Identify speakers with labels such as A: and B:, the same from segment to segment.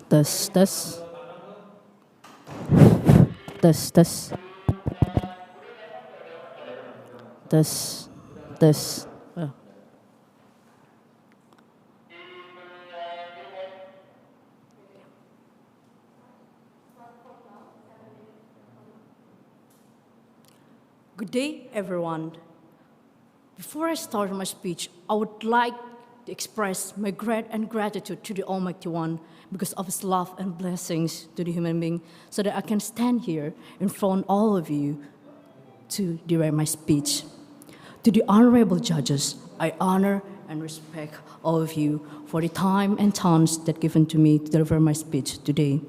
A: This, this, this, this, this. Good day, everyone. Before I start my speech, I would like to express my gratitude to the Almighty One because of His love and blessings to the human being, so that I can stand here in front of all of you to direct my speech. To the honorable judges, I honor and respect all of you for the time and chance that given to me to deliver my speech today.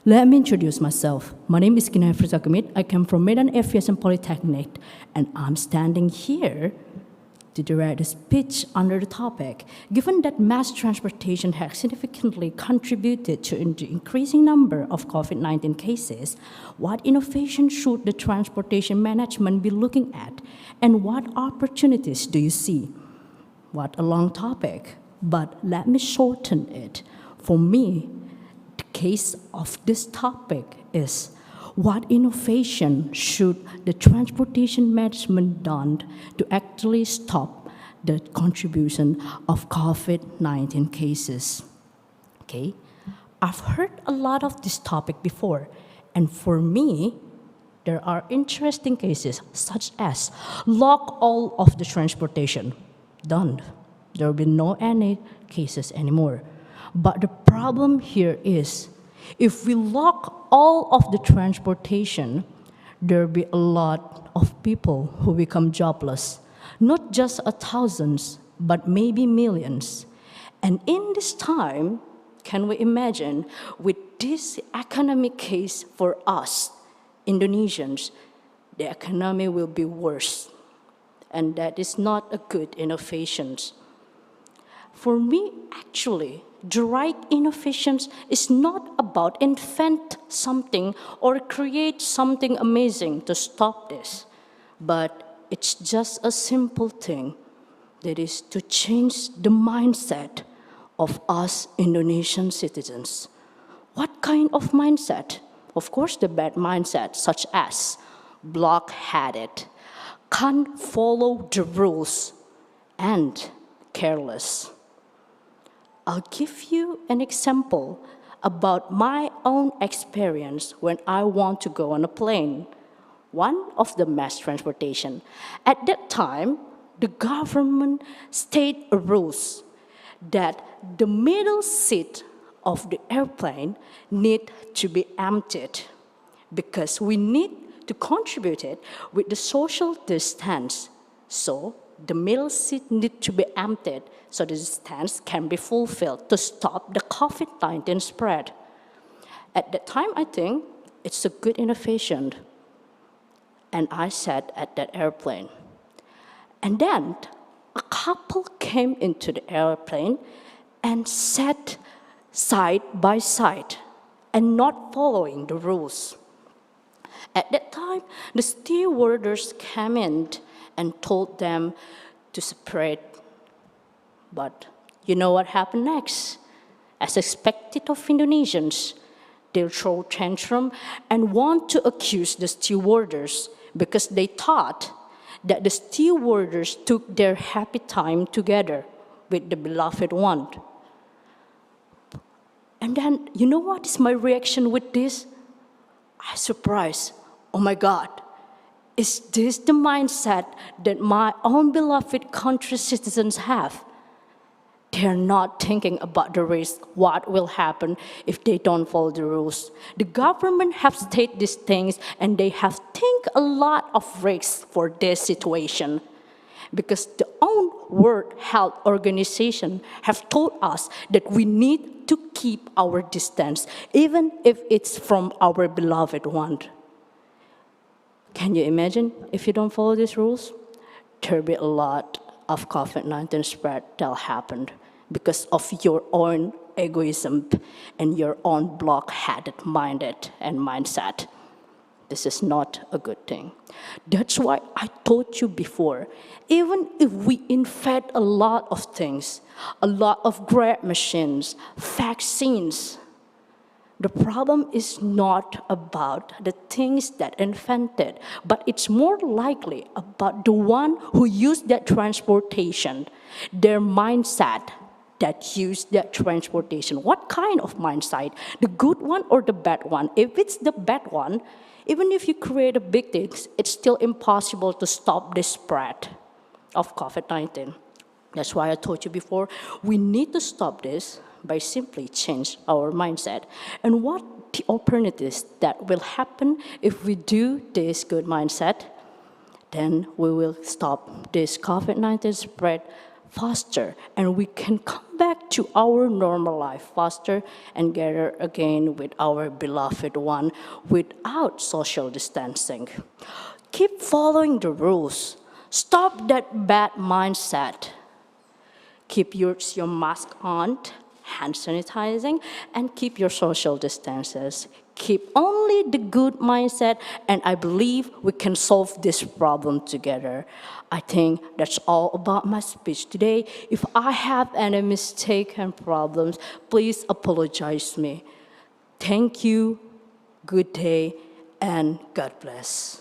A: Let me introduce myself. My name is Kinai Frizakamit. I come from Medan Aviation Polytechnic, and I'm standing here to direct a speech under the topic. Given that mass transportation has significantly contributed to the increasing number of COVID-19 cases, what innovation should the transportation management be looking at, and what opportunities do you see? What a long topic, but let me shorten it. For me, the case of this topic is what innovation should the transportation management done to actually stop the contribution of COVID-19 cases? Okay, I've heard a lot of this topic before, and for me, there are interesting cases such as lock all of the transportation. Done. There will be no any cases anymore. But the problem here is, if we lock all of the transportation, there will be a lot of people who become jobless. Not just thousands, but maybe millions. And in this time, can we imagine, with this economic case for us, Indonesians, the economy will be worse. And that is not a good innovation. For me, actually, the right innovations is not about invent something or create something amazing to stop this, but it's just a simple thing, that is to change the mindset of us Indonesian citizens. What kind of mindset? Of course, the bad mindset, such as blockheaded, can't follow the rules, and careless. I'll give you an example about my own experience when I want to go on a plane. One of the mass transportation. At that time, the government state rules that the middle seat of the airplane need to be emptied because we need to contribute it with the social distance. So the middle seat need to be emptied so the distance can be fulfilled to stop the COVID-19 spread. At that time, I think it's a good innovation. And I sat at that airplane. And then a couple came into the airplane and sat side by side and not following the rules. At that time, the stewardess came in and told them to separate. But you know what happened next? As expected of Indonesians, they'll throw tantrum and want to accuse the stewardess because they thought that the stewardess took their happy time together with the beloved one. And then, you know what is my reaction with this? I surprised. Oh my God, is this the mindset that my own beloved country citizens have? They're not thinking about the risk, what will happen if they don't follow the rules. The government have stated these things and they have think a lot of risks for this situation. Because the own World Health Organization have told us that we need to keep our distance, even if it's from our beloved one. Can you imagine if you don't follow these rules? There'll be a lot of COVID-19 spread that'll happen because of your own egoism and your own blockheaded minded and mindset. This is not a good thing. That's why I told you before, even if we invent a lot of things, a lot of great machines, vaccines, The problem is not about the things that invented, but it's more likely about the one who used that transportation, their mindset that used that transportation. What kind of mindset? The good one or the bad one? If it's the bad one, even if you create a big things, it's still impossible to stop the spread of COVID-19. That's why I told you before, we need to stop this by simply change our mindset. And what the alternatives that will happen if we do this good mindset, then we will stop this COVID-19 spread faster, and we can come back to our normal life faster and gather again with our beloved one without social distancing. Keep following the rules. Stop that bad mindset. Keep your mask on, hand sanitizing, and keep your social distances. Keep only the good mindset, and I believe we can solve this problem together. I think that's all about my speech today. If I have any mistake and problems, please apologize me. Thank you, good day, and God bless.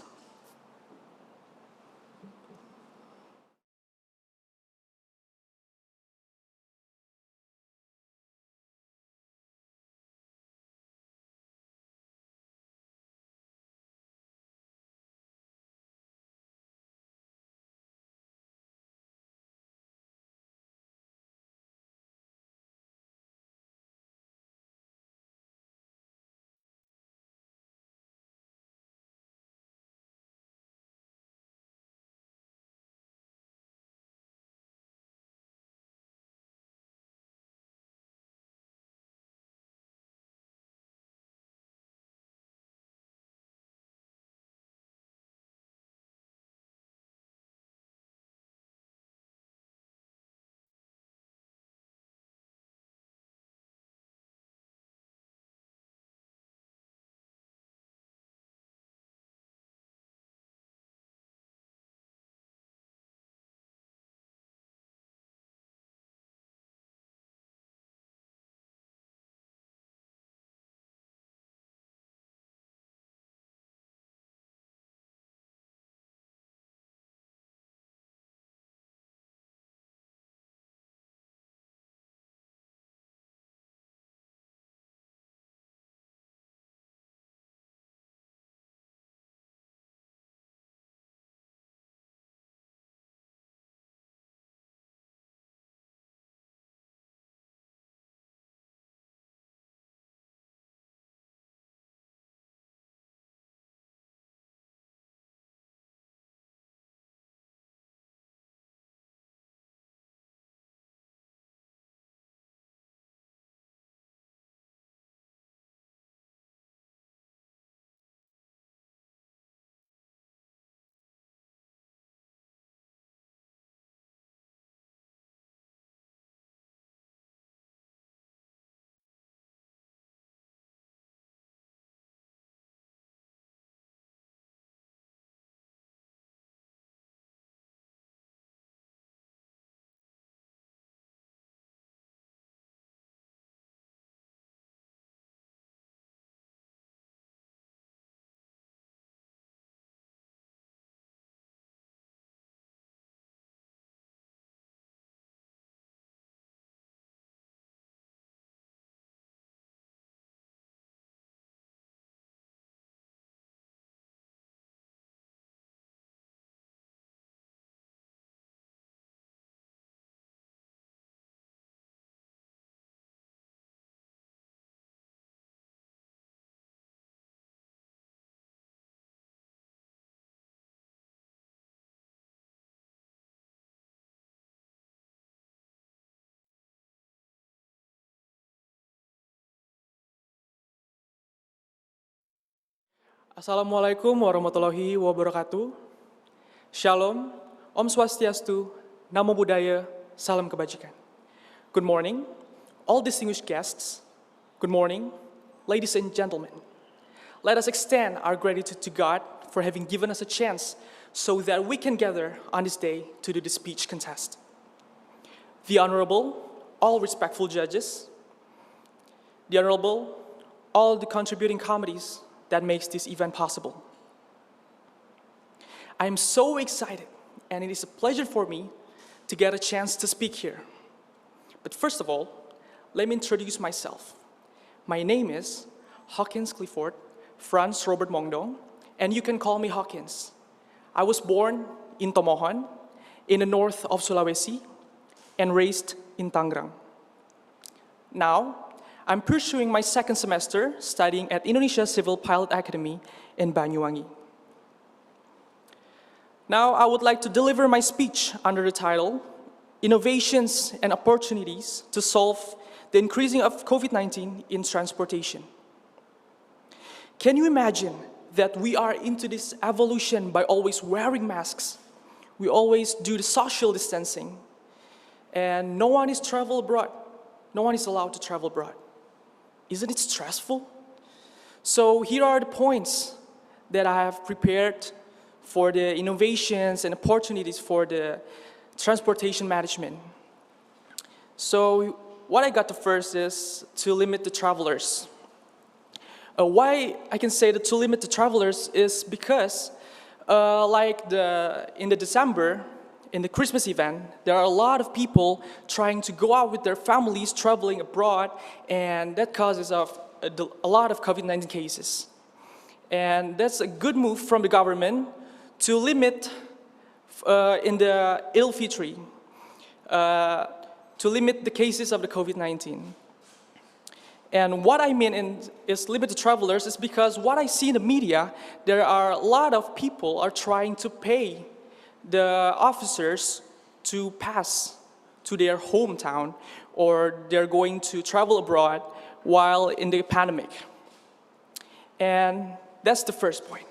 B: Assalamualaikum warahmatullahi wabarakatuh. Shalom, Om Swastiastu, Namo Buddhaya, Salam Kebajikan. Good morning, all distinguished guests. Good morning, ladies and gentlemen. Let us extend our gratitude to God for having given us a chance so that we can gather on this day to do the speech contest. The Honorable, all respectful judges, the Honorable, all the contributing committees that makes this event possible. I am so excited, and it is a pleasure for me to get a chance to speak here. But first of all, let me introduce myself. My name is Hawkins Clifford Franz Robert Mongdong, and you can call me Hawkins. I was born in Tomohon, in the north of Sulawesi, and raised in Tangerang. Now, I'm pursuing my second semester studying at Indonesia Civil Pilot Academy in Banyuwangi. Now, I would like to deliver my speech under the title, Innovations and Opportunities to Solve the Increasing of COVID-19 in Transportation. Can you imagine that we are into this evolution by always wearing masks? We always do the social distancing, and no one is travel abroad. No one is allowed to travel abroad. Isn't it stressful? So here are the points that I have prepared for the innovations and opportunities for the transportation management. So what I got to first is to limit the travelers. Why I can say that to limit the travelers is because in the December, in the Christmas event, there are a lot of people trying to go out with their families, traveling abroad, and that causes a lot of COVID-19 cases. And that's a good move from the government to limit in the Fitri, to limit the cases of the COVID-19. And what I mean is limited travelers is because what I see in the media, there are a lot of people are trying to pay the officers to pass to their hometown, or they're going to travel abroad while in the pandemic. And that's the first point,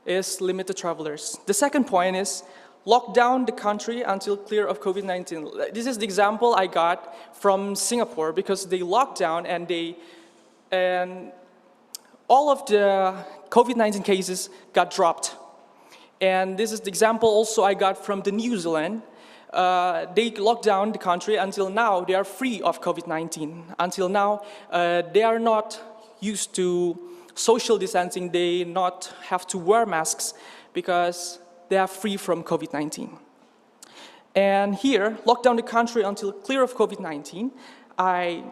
B: is limit the travelers. The second point is lock down the country until clear of COVID-19. This is the example I got from Singapore, because they locked down and all of the COVID-19 cases got dropped. And this is the example also I got from the New Zealand. They locked down the country until now. They are free of COVID-19. Until now, they are not used to social distancing. They not have to wear masks because they are free from COVID-19. And here, lock down the country until clear of COVID-19. I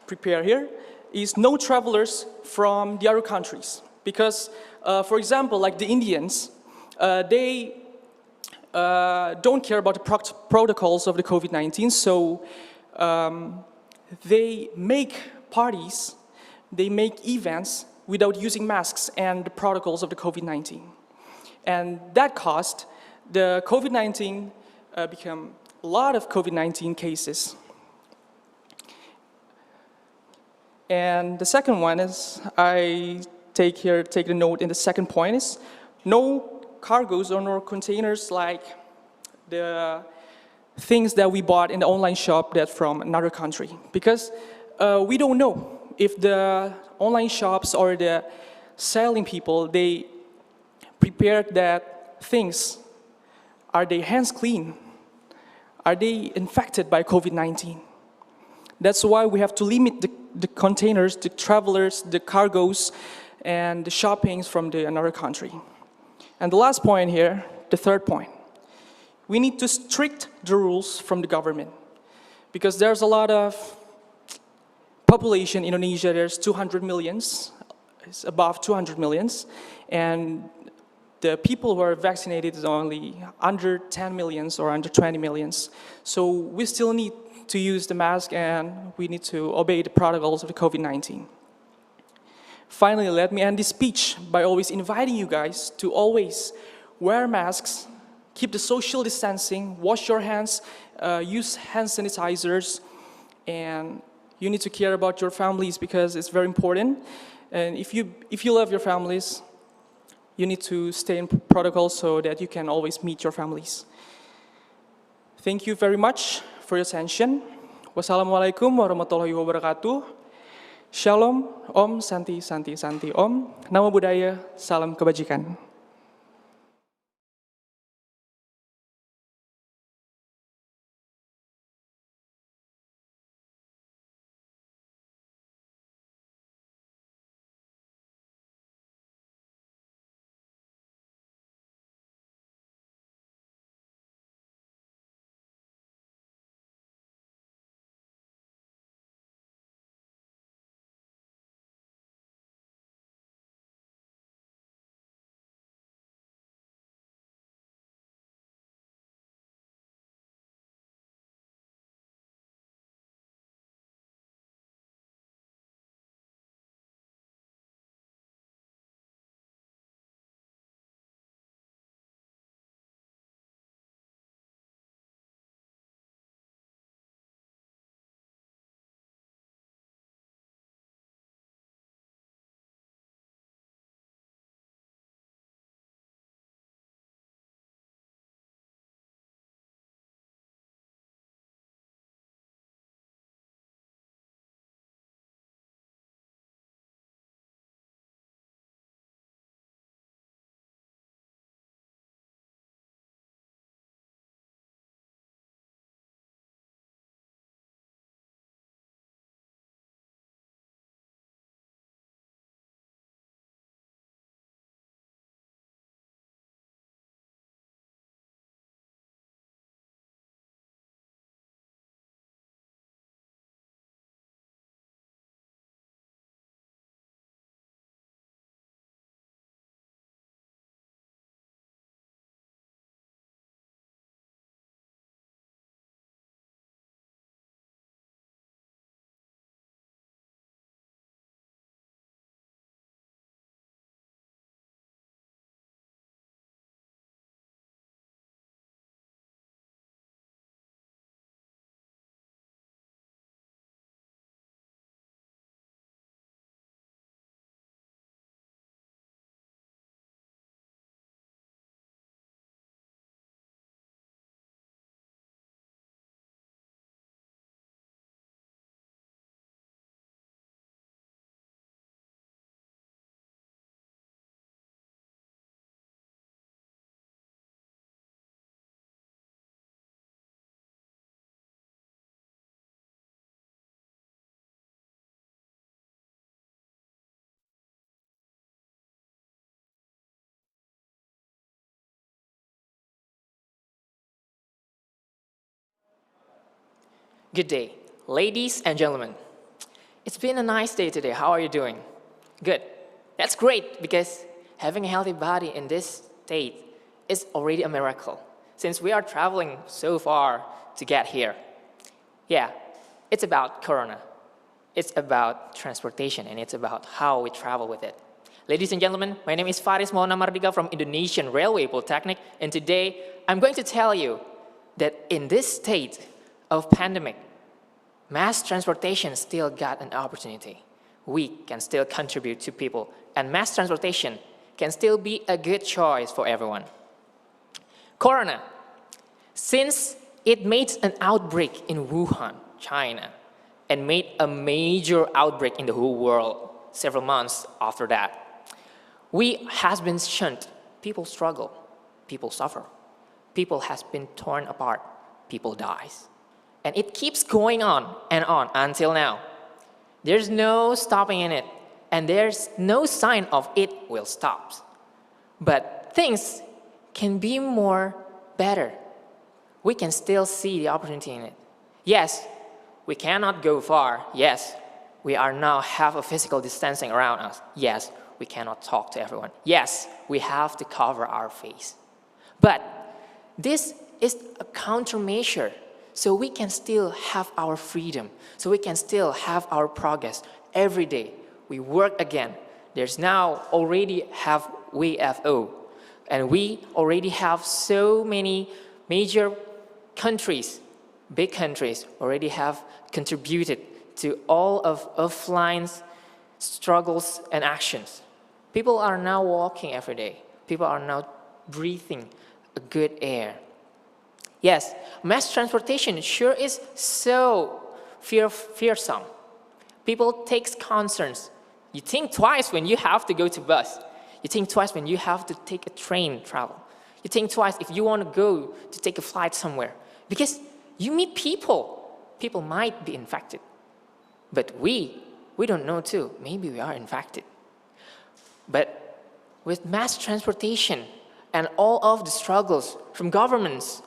B: prepare here is no travelers from the other countries. Because, for example, like the Indians, they don't care about the protocols of the COVID-19, so they make parties, they make events without using masks and the protocols of the COVID-19. And that caused the COVID-19 become a lot of COVID-19 cases. And the second one is, I take the note in the second point is, no cargoes or no containers like the things that we bought in the online shop that from another country. Because we don't know if the online shops or the selling people, they prepared that things, are their hands clean? Are they infected by COVID-19? That's why we have to limit the containers, the travelers, the cargoes, and the shoppings from another country. And the last point here, the third point, we need to strict the rules from the government, because there's a lot of population in Indonesia. There's 200 millions, it's above 200 millions, and the people who are vaccinated is only under 10 millions or under 20 millions. So we still need to use the mask, and we need to obey the protocols of the COVID-19. Finally, let me end this speech by always inviting you guys to always wear masks, keep the social distancing, wash your hands, use hand sanitizers, and you need to care about your families because it's very important. And if you love your families, you need to stay in protocol so that you can always meet your families. Thank you very much for your attention. Wassalamualaikum warahmatullahi wabarakatuh. Shalom, Om, Santi, Santi, Santi, Om. Namo Buddhaya, salam kebajikan.
C: Good day, ladies and gentlemen. It's been a nice day today. How are you doing? Good. That's great because having a healthy body in this state is already a miracle since we are traveling so far to get here. Yeah, it's about Corona. It's about transportation and it's about how we travel with it. Ladies and gentlemen, my name is Faris Maulana Mardika from Indonesian Railway Polytechnic, and today I'm going to tell you that in this state of pandemic, mass transportation still got an opportunity. We can still contribute to people, and mass transportation can still be a good choice for everyone. Corona, since it made an outbreak in Wuhan, China, and made a major outbreak in the whole world several months after that, we has been shunned. People struggle, people suffer, people has been torn apart, people dies. And it keeps going on until now. There's no stopping in it, and there's no sign of it will stop. But things can be more better. We can still see the opportunity in it. Yes, we cannot go far. Yes, we are now have a physical distancing around us. Yes, we cannot talk to everyone. Yes, we have to cover our face. But this is a countermeasure, so we can still have our freedom, so we can still have our progress. Every day, we work again. There's now already have WFO, and we already have so many major countries, big countries, already have contributed to all of offline's struggles and actions. People are now walking every day. People are now breathing a good air. Yes, mass transportation sure is so fearsome. People take concerns. You think twice when you have to go to bus. You think twice when you have to take a train travel. You think twice if you want to go to take a flight somewhere. Because you meet people. People might be infected. But we don't know too. Maybe we are infected. But with mass transportation and all of the struggles from governments,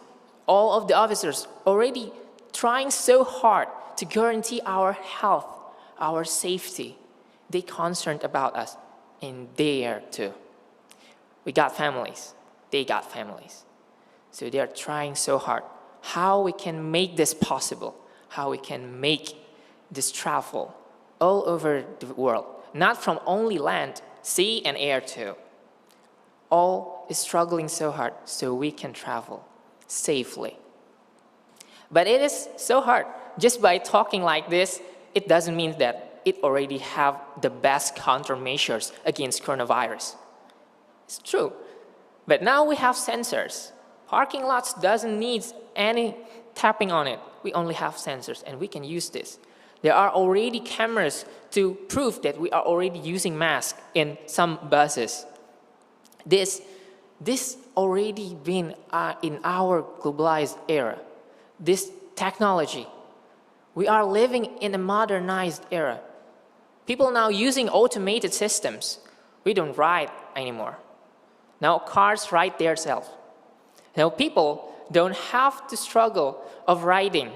C: all of the officers already trying so hard to guarantee our health, our safety, they concerned about us, and they are too. We got families, they got families. So they are trying so hard how we can make this possible, how we can make this travel all over the world, not from only land, sea and air too. All is struggling so hard so we can travel safely. But it is so hard. Just by talking like this, it doesn't mean that it already have the best countermeasures against coronavirus. It's true. But now we have sensors. Parking lots doesn't need any tapping on it. We only have sensors and we can use this. There are already cameras to prove that we are already using masks in some buses. This already been in our globalized era. This technology. We are living in a modernized era. People now using automated systems. We don't ride anymore. Now cars ride themselves. Now people don't have to struggle of riding.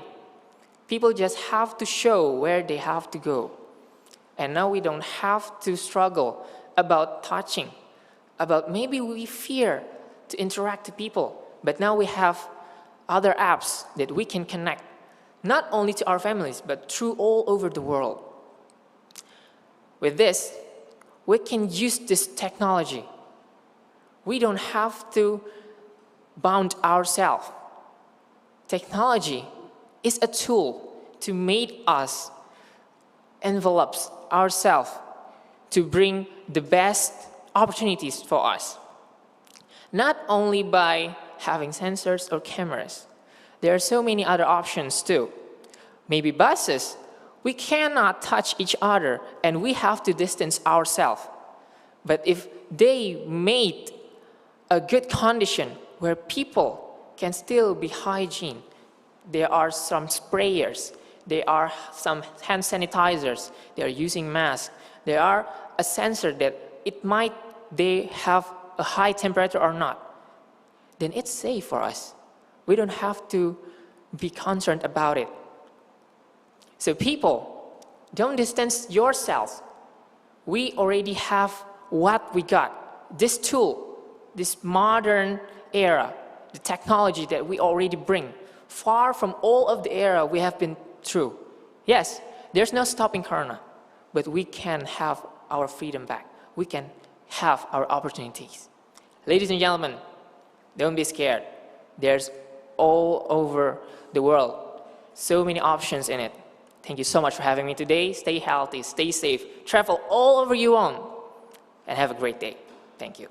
C: People just have to show where they have to go. And now we don't have to struggle about touching, about maybe we fear to interact with people, but now we have other apps that we can connect, not only to our families, but through all over the world. With this, we can use this technology. We don't have to bound ourselves. Technology is a tool to make us envelop ourselves to bring the best opportunities for us. Not only by having sensors or cameras. There are so many other options too. Maybe buses. We cannot touch each other and we have to distance ourselves. But if they made a good condition where people can still be hygiene, there are some sprayers, there are some hand sanitizers, they are using masks, there are a sensor that they have a high temperature or not, then it's safe for us. We don't have to be concerned about it. So people, don't distance yourselves. We already have what we got. This tool, this modern era, the technology that we already bring, far from all of the era we have been through. Yes, there's no stopping Corona, but we can have our freedom back. We can have our opportunities. Ladies and gentlemen, don't be scared. There's all over the world so many options in it. Thank you so much for having me today. Stay healthy, stay safe, travel all over you want, and have a great day. Thank you.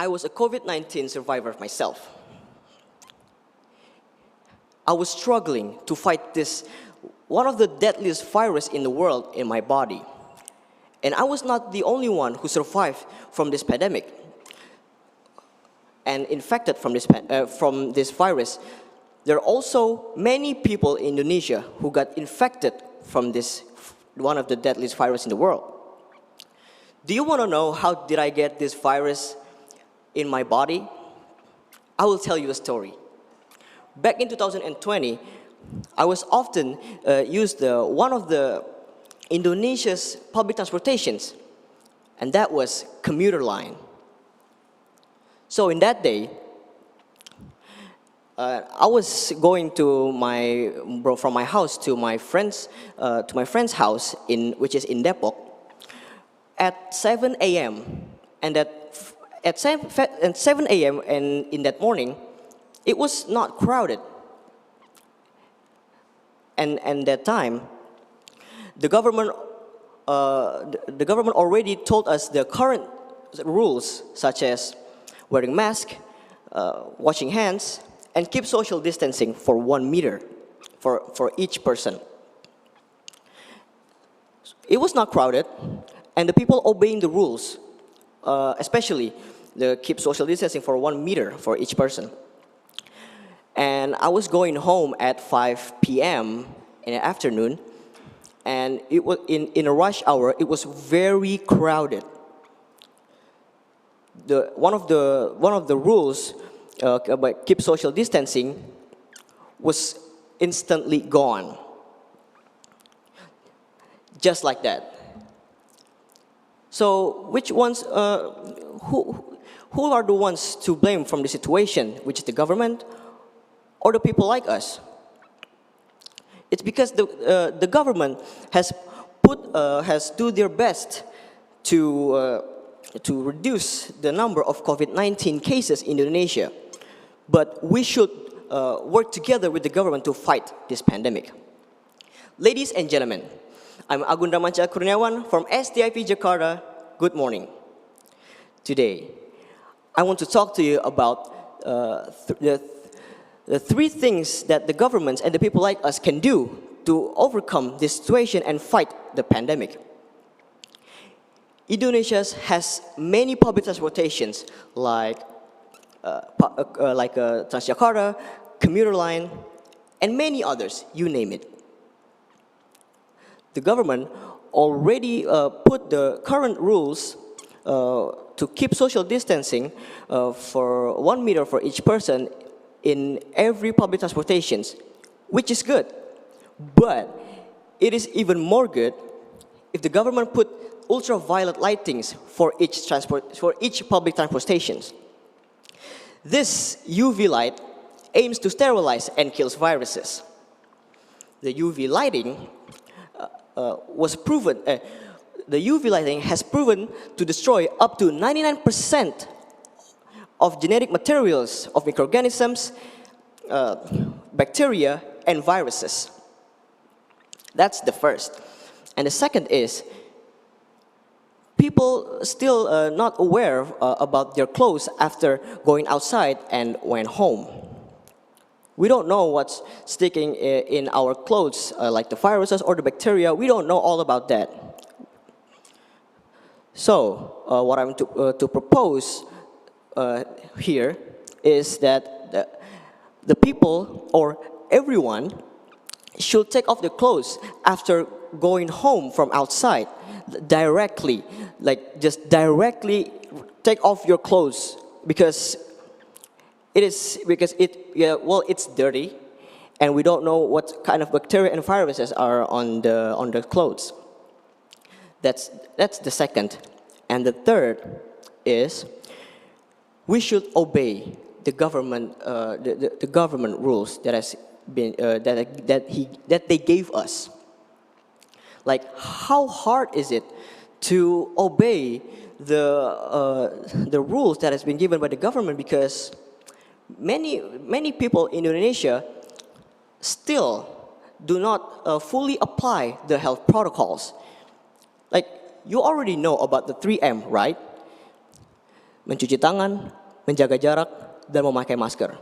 D: I was a COVID-19 survivor myself. I was struggling to fight this, one of the deadliest viruses in the world in my body. And I was not the only one who survived from this pandemic and infected from this virus. There are also many people in Indonesia who got infected from this, one of the deadliest viruses in the world. Do you want to know how did I get this virus in my body? I will tell you a story. Back in 2020, I was often used one of the Indonesia's public transportations, and that was commuter line. So in that day, I was going to from my house to my friend's house which is in Depok at 7 a.m. and at 7 a.m. and in that morning, it was not crowded. And that time, the government already told us the current rules, such as wearing mask, washing hands, and keep social distancing for 1 meter for each person. It was not crowded, and the people obeying the rules, especially the keep social distancing for 1 meter for each person. And I was going home at 5 p.m. in the afternoon, and it was in a rush hour. It was very crowded. One of the rules about keep social distancing was instantly gone, just like that. So, which ones? Who are the ones to blame from the situation? Which is the government or the people like us? It's because the government has do their best to reduce the number of COVID-19 cases in Indonesia, but we should work together with the government to fight this pandemic. Ladies and gentlemen, I'm Agun Ramanca Kurniawan from SDIP Jakarta. Good morning. Today, I want to talk to you about the 3 things that the governments and the people like us can do to overcome this situation and fight the pandemic. Indonesia has many public transportations like Transjakarta, commuter line, and many others, you name it. The government already put the current rules to keep social distancing for 1 meter for each person in every public transportations, which is good. But it is even more good if the government put ultraviolet lightings for each public transportations. This UV light aims to sterilize and kills viruses. The UV lighting the UV lighting has proven to destroy up to 99% of genetic materials of microorganisms, bacteria, and viruses. That's the first. And the second is, people still not aware about their clothes after going outside and went home. We don't know what's sticking in our clothes, like the viruses or the bacteria. We don't know all about that. So, what I'm to propose here is that the people or everyone should take off their clothes after going home from outside directly, just directly take off your clothes because it's dirty, and we don't know what kind of bacteria and viruses are on the clothes. That's the second, and the third is we should obey the government the government rules that has been that they gave us. Like, how hard is it to obey the rules that has been given by the government? Because many people in Indonesia still do not fully apply the health protocols. Like, you already know about the 3M, right? mencuci tangan, menjaga jarak, dan memakai masker.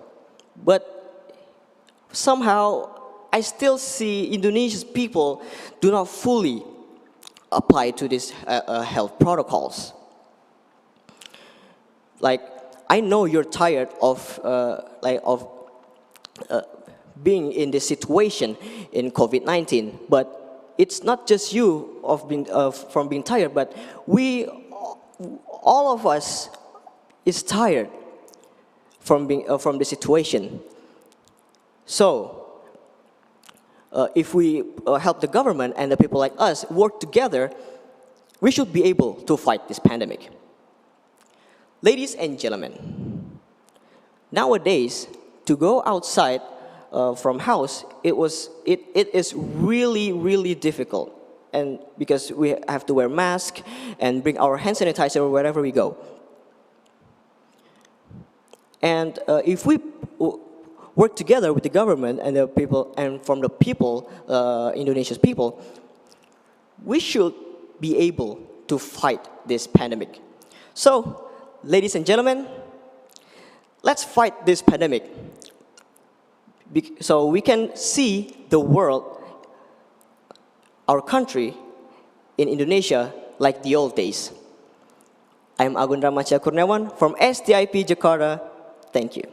D: But somehow, I still see Indonesia's people do not fully apply to these health protocols. Like, I know you're tired of being in this situation in COVID-19, but it's not just you from being tired, but all of us is tired from the situation. So, if we help the government and the people like us work together, we should be able to fight this pandemic. Ladies and gentlemen, nowadays, to go outside from house, it is really difficult, and because we have to wear mask and bring our hand sanitizer wherever we go. And if we work together with the government and the people, and from the people, Indonesia's people, we should be able to fight this pandemic. So, ladies and gentlemen, let's fight this pandemic so we can see the world, our country in Indonesia like the old days. I'm Agun Ramadja Kurniawan from SDIP Jakarta. Thank you.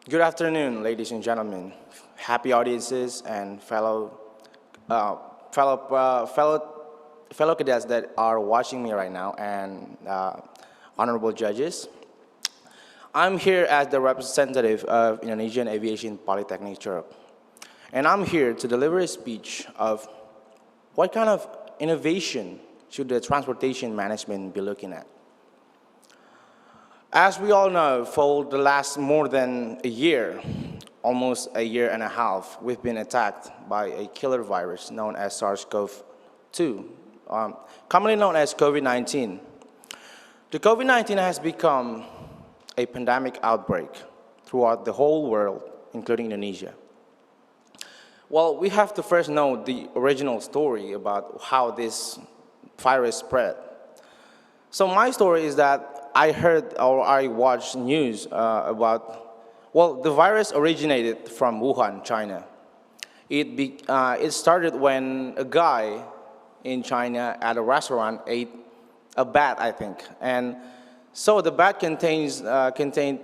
E: Good afternoon, ladies and gentlemen, happy audiences, and uh, fellow, uh, fellow, fellow cadets that are watching me right now, and honorable judges. I'm here as the representative of Indonesian Aviation Polytechnic Churuk, and I'm here to deliver a speech of what kind of innovation should the transportation management be looking at. As we all know, for the last more than a year, almost a year and a half, we've been attacked by a killer virus known as SARS-CoV-2, commonly known as COVID-19. The COVID-19 has become a pandemic outbreak throughout the whole world, including Indonesia. Well, we have to first know the original story about how this virus spread. So my story is that I heard or I watched news well, the virus originated from Wuhan, China. It started when a guy in China at a restaurant ate a bat, I think. And so the bat contained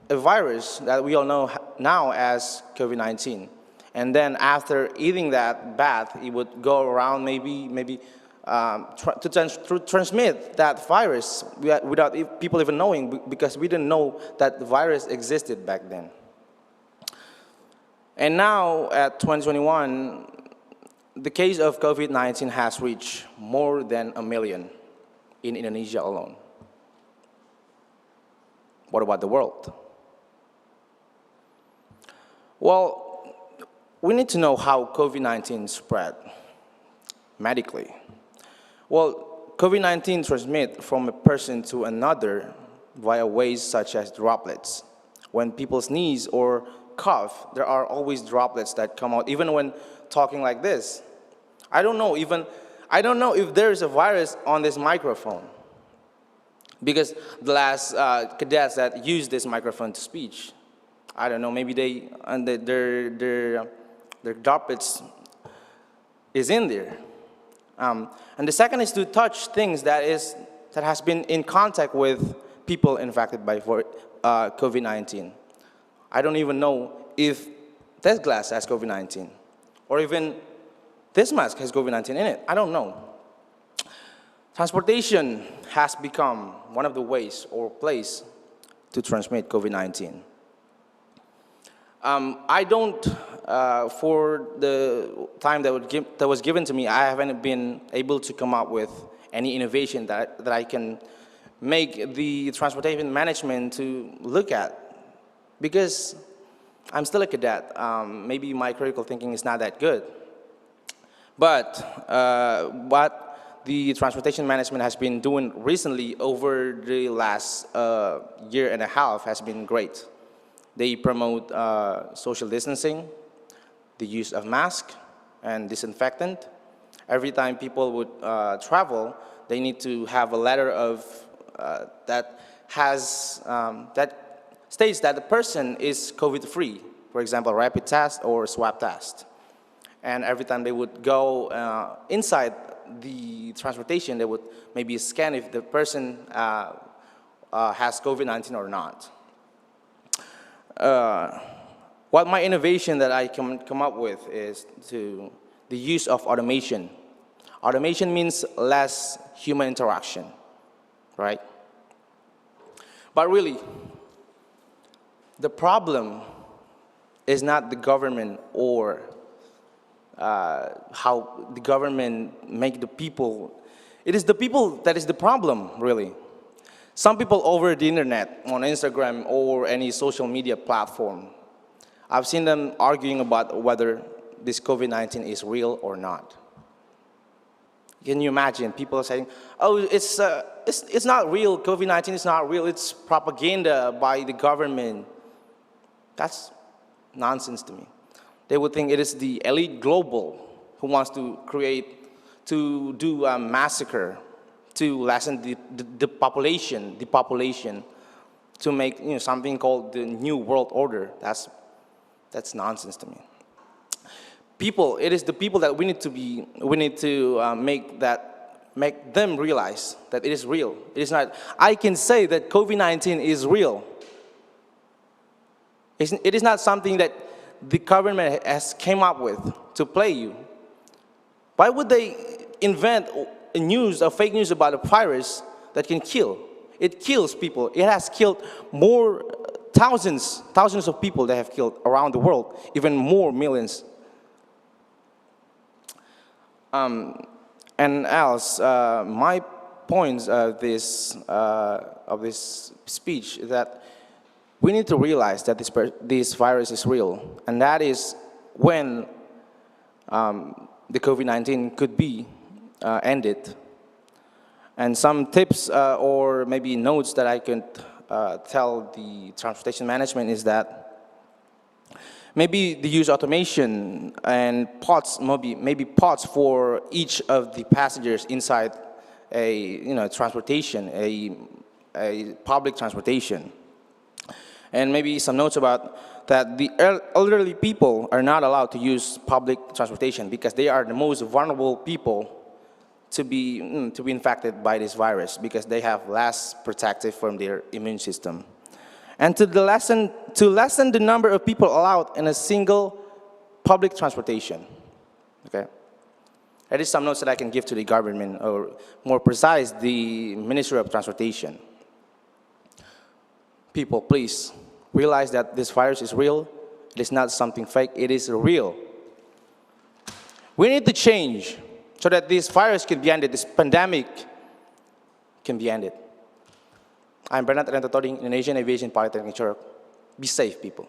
E: a virus that we all know now as COVID-19. And then after eating that bat, it would go around to transmit that virus without people even knowing, because we didn't know that the virus existed back then. And now at 2021, the case of COVID-19 has reached more than 1 million in Indonesia alone. What about the world? Well, we need to know how COVID-19 spread medically. Well, COVID-19 transmits from a person to another via ways such as droplets. When people sneeze or cough, there are always droplets that come out, even when talking like this. I don't know if there is a virus on this microphone, because the last cadets that used this microphone to speech, I don't know, maybe their droplets is in there. And the second is to touch things that has been in contact with people infected by COVID-19. I don't even know if this glass has COVID-19, or even this mask has COVID-19 in it. I don't know. Transportation has become one of the ways or place to transmit COVID-19. I don't, for the time that was given to me, I haven't been able to come up with any innovation that I can make the transportation management to look at, because I'm still a cadet. Maybe my critical thinking is not that good. But what the transportation management has been doing recently over the last year and a half has been great. They promote social distancing, the use of mask and disinfectant. Every time people would travel, they need to have a letter of that states that the person is COVID-free. For example, rapid test or swab test. And every time they would go inside the transportation, they would maybe scan if the person has COVID-19 or not. What my innovation that I can come up with is the use of automation. Automation means less human interaction, right? But really, the problem is not the government or how the government make the people. It is the people that is the problem, really. Some people over the internet, on Instagram or any social media platform, I've seen them arguing about whether this COVID-19 is real or not. Can you imagine people saying, oh, it's not real, COVID-19 is not real, it's propaganda by the government. That's nonsense to me. They would think it is the elite global who wants to do a massacre, to lessen the population, to make something called the New World Order. That's nonsense to me. People, it is the people that we need to make them realize that it is real. It is not. I can say that COVID-19 is real, It is not something that the government has came up with to play you. Why would they invent a fake news about a virus that can kill? It kills people. It has killed more thousands of people that have killed around the world, even more millions. And else, my points of this speech is that we need to realize that this virus is real, and that is when the COVID-19 could be ended. And some tips or maybe notes that I can tell the transportation management is that maybe the use automation and pods, maybe pods for each of the passengers inside a transportation, a public transportation. And maybe some notes about that the elderly people are not allowed to use public transportation because they are the most vulnerable people to be infected by this virus because they have less protective from their immune system. And to lessen the number of people allowed in a single public transportation. Okay? That is some notes that I can give to the government, or more precise, the Ministry of Transportation. People, please realize that this virus is real. It is not something fake. It is real. We need to change so that this virus can be ended, this pandemic can be ended. I'm Bernard Rentotoding, Indonesian Aviation Polytechnic Church. Be safe, people.